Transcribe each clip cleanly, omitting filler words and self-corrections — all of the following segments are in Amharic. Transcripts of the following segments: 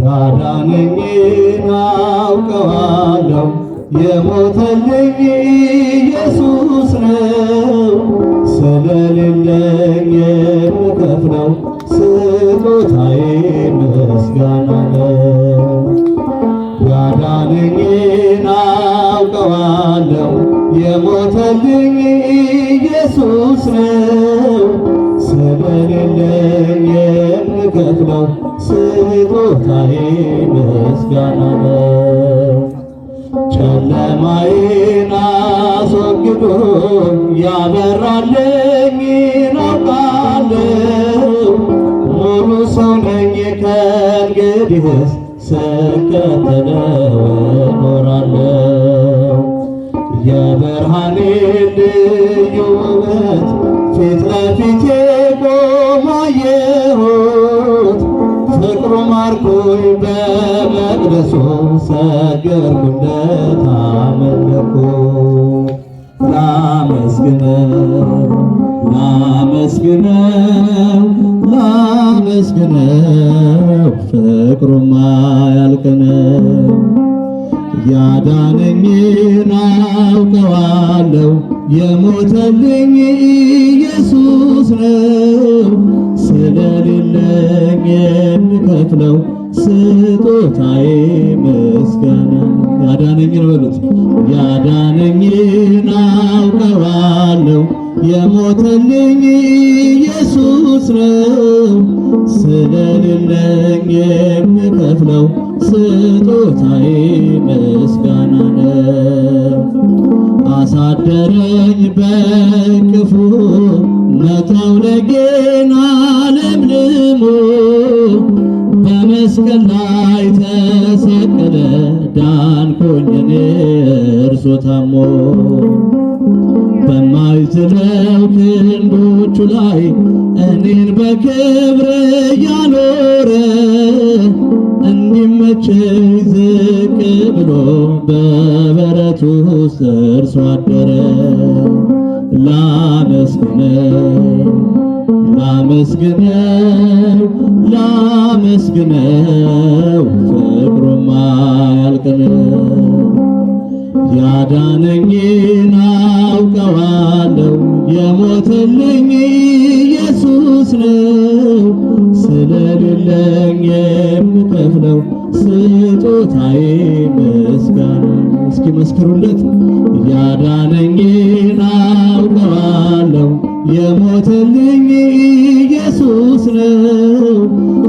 ያዳነኝን አውቀዋለሁ የሞተልኝ ኢየሱስ ነው። ስለሌለኝ የምከፍለው ስጦታዬ ምስጋና ነው። ያዳነኝን አውቀዋለሁ የሞተልኝ ኢየሱስ ነው። ስለሌለኝ የምከፍለው ስጦታዬ ምስጋና ነው። ጨለማዬን አስወግዶ ያበራልኝን አውቃለሁ። ሙሉ ሰው ነኝ ከእንግዲህስ ስከተለው እኖራለሁ። የብርሃኔ ልዩ ውበት ፊት ለፊቴ ቆሞ አየሁት። ፍቅሩ ማርኮኝ በመቅደሱ ሰገድኩለት አመለኩት። ላመስግነው ላመስግነው ላመስግነው ፍቅሩማ ያልቅ ነው። ያዳነኝን አውቀዋለሁ የሞተልኝ ኢየሱስ ነው። ስለሌለኝ የምከፍለው ስጦታዬ ምስጋና። ያዳነኝን በሉት። ያዳነኝን አውቀዋለሁ የሞተልኝ ኢየሱስ ነው። ስለሌለኝ የምከፍለው ስጦታዬ ምስጋና ነው። አሳደረኝ በክፉ መተው ለጌና ለምልሞ በመስቀል ላይ ተሰቀለ ዳንኩኝ እኔ እርሱ ታሞ። በማይዝለው ክንዶቹ ላይ እኔን በክብር እያኖረ እንዲመቸኝ ዝቅ ብሎ በበረቱ ውስጥ እርሱ አደረ። ላመስግነው ላመስግነው ላመስግነው ፍቅሩማ ያልቅ ነው። ያዳነኝን አውቀዋለሁ የሞተልኝ ኢየሱስ ነው። ስለሌለኝ የምከፍለው ስጦታዬ ምስጋና። እስኪ መስክሩለት። ያዳነኝን አውቀዋለሁ የሞተልኝ ኢየሱስ ነው።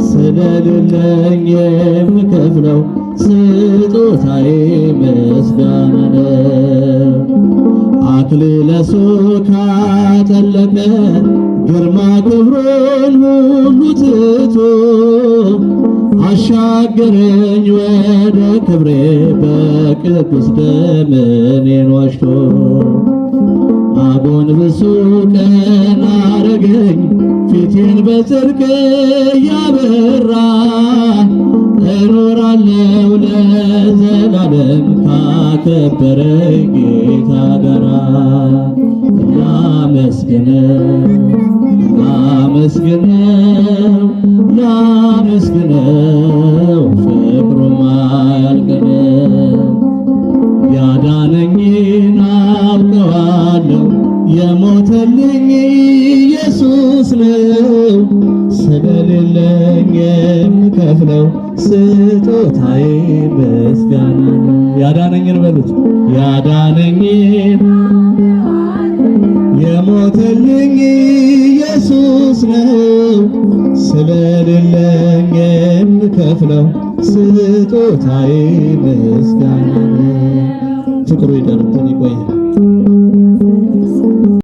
ስለሌለኝ የምከፍለው ስጦታዬ ምስጋና ነው። አክሊለ ሦክ አጠለቀ ግርማ ክብሩን ሁሉ ትቶ አሻገረኝ ወደ ክብሬ በቅዱስ ደም እኔን ዋጅቶ። አጎንብሶ ቀና አረገኝ ፊቴን በጽድቅ ያበራ እኖራለሁ ለዘላለም ካከበረኝ ጌታ ጋራ። ላመስግነው ላመስግነው ላመስግነው ፍቅሩማ ያልቅ ነው። ያዳነኝን አውቀዋለሁ የሞተልኝ ኢየሱስ ነው። ስለሌለኝ የምከፍለው ስጦታዬ ምስጋና ነው። ያዳነኝን በሉት። ያዳነኝን የሞተልኝ ኢየሱስ ነው። ስለሌለኝ የምከፍለው ስጦታዬ ምስጋና ነው። ፍቅሩ ይደርብን ይቆያል።